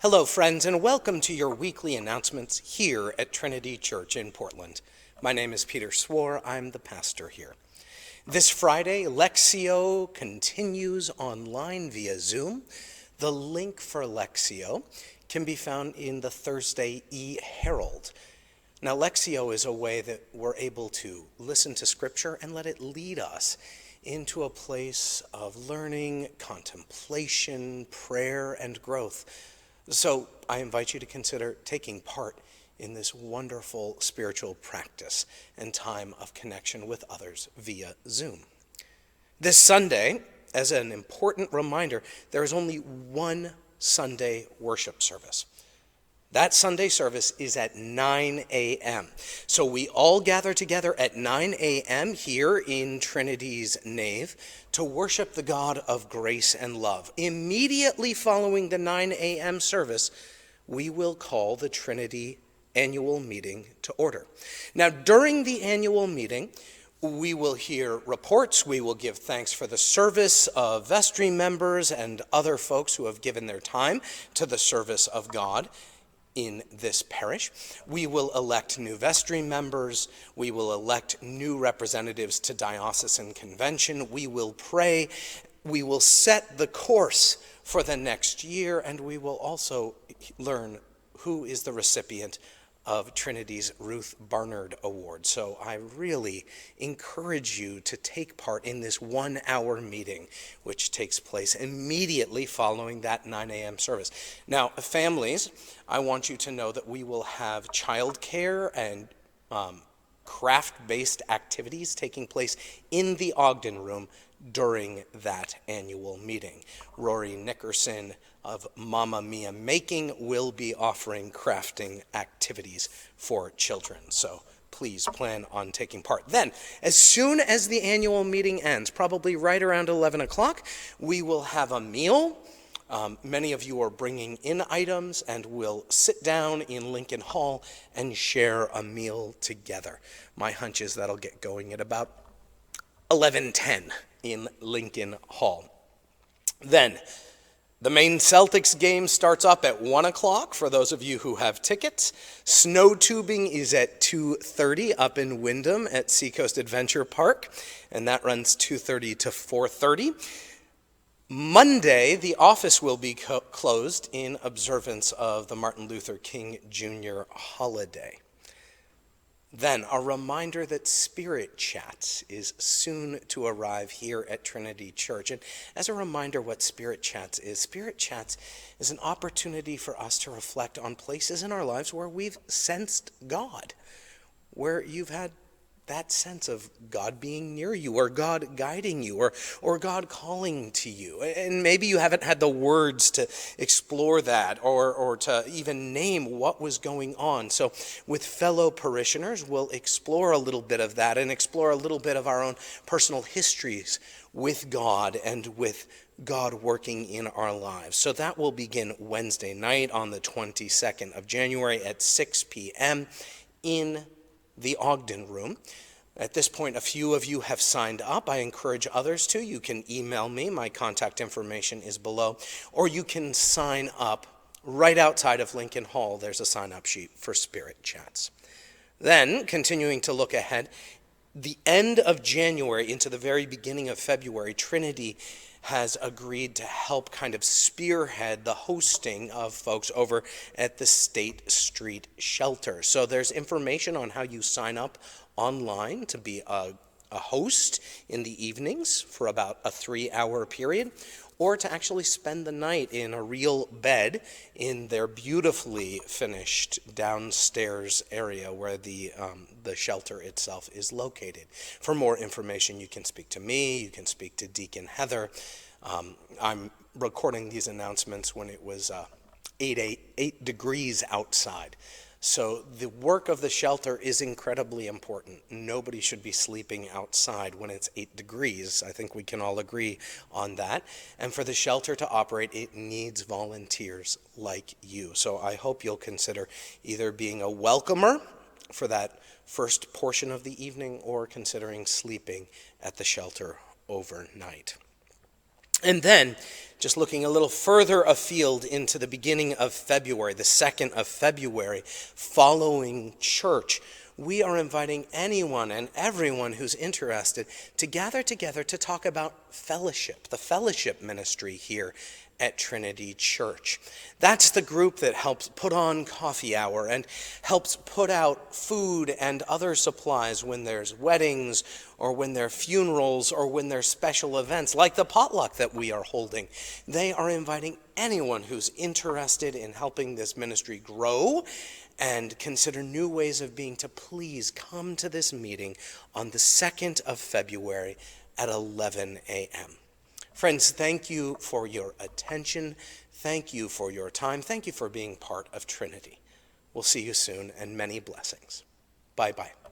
Hello, friends, and welcome to your weekly announcements here at Trinity Church in Portland. My name is Peter Swore. I'm the pastor here. This Friday, Lectio continues online via Zoom. The link for Lectio can be found in the Thursday e-Herald. Now, Lectio is a way that we're able to listen to Scripture and let it lead us into a place of learning, contemplation, prayer, and growth. So I invite you to consider taking part in this wonderful spiritual practice and time of connection with others via Zoom. This Sunday, as an important reminder, there is only one Sunday worship service. That Sunday service is at 9 a.m. So we all gather together at 9 a.m. here in Trinity's nave to worship the God of grace and love. Immediately following the 9 a.m. service, we will call the Trinity annual meeting to order. Now, during the annual meeting, we will hear reports. We will give thanks for the service of vestry members and other folks who have given their time to the service of God in this parish. We will elect new vestry members. We will elect new representatives to diocesan convention. We will pray. We will set the course for the next year, and we will also learn who is the recipient of Trinity's Ruth Barnard Award. So I really encourage you to take part in this 1-hour meeting, which takes place immediately following that 9 a.m. service. Now, families, I want you to know that we will have childcare and craft-based activities taking place in the Ogden Room during that annual meeting. Rory Nickerson of Mamma Mia Making will be offering crafting activities for children. So please plan on taking part. Then, as soon as the annual meeting ends, probably right around 11 o'clock, we will have a meal. Many of you are bringing in items, and we'll sit down in Lincoln Hall and share a meal together. My hunch is that'll get going at about 11:10 in Lincoln Hall. Then, the main Celtics game starts up at 1 o'clock for those of you who have tickets. Snow tubing is at 2:30 up in Wyndham at Seacoast Adventure Park, and that runs 2:30 to 4:30. Monday, the office will be closed in observance of the Martin Luther King Jr. holiday. Then, a reminder that Spirit Chats is soon to arrive here at Trinity Church. And as a reminder what Spirit Chats is an opportunity for us to reflect on places in our lives where we've sensed God, where you've had that sense of God being near you, or God guiding you, or God calling to you. And maybe you haven't had the words to explore that or to even name what was going on. So with fellow parishioners, we'll explore a little bit of that and explore a little bit of our own personal histories with God and with God working in our lives. So that will begin Wednesday night on the 22nd of January at 6 p.m. in the Ogden Room. At this point, a few of you have signed up. I encourage others to. You can email me. My contact information is below. Or you can sign up right outside of Lincoln Hall. There's a sign-up sheet for Spirit Chats. Then, continuing to look ahead, the end of January into the very beginning of February, Trinity has agreed to help kind of spearhead the hosting of folks over at the State Street Shelter. So there's information on how you sign up online to be a host in the evenings for about a 3-hour period, or to actually spend the night in a real bed in their beautifully finished downstairs area where the shelter itself is located. For more information, you can speak to me, you can speak to Deacon Heather. I'm recording these announcements when it was 8 degrees outside. So the work of the shelter is incredibly important. Nobody should be sleeping outside when it's 8 degrees. I think we can all agree on that. And for the shelter to operate, it needs volunteers like you. So I hope you'll consider either being a welcomer for that first portion of the evening or considering sleeping at the shelter overnight. And then, just looking a little further afield into the beginning of February, the 2nd of February, following church, we are inviting anyone and everyone who's interested to gather together to talk about fellowship, the fellowship ministry here at Trinity Church. That's the group that helps put on coffee hour and helps put out food and other supplies when there's weddings or when there are funerals or when there's special events like the potluck that we are holding. They are inviting anyone who's interested in helping this ministry grow and consider new ways of being to please come to this meeting on the 2nd of February at 11 a.m. Friends, thank you for your attention. Thank you for your time. Thank you for being part of Trinity. We'll see you soon, and many blessings. Bye-bye.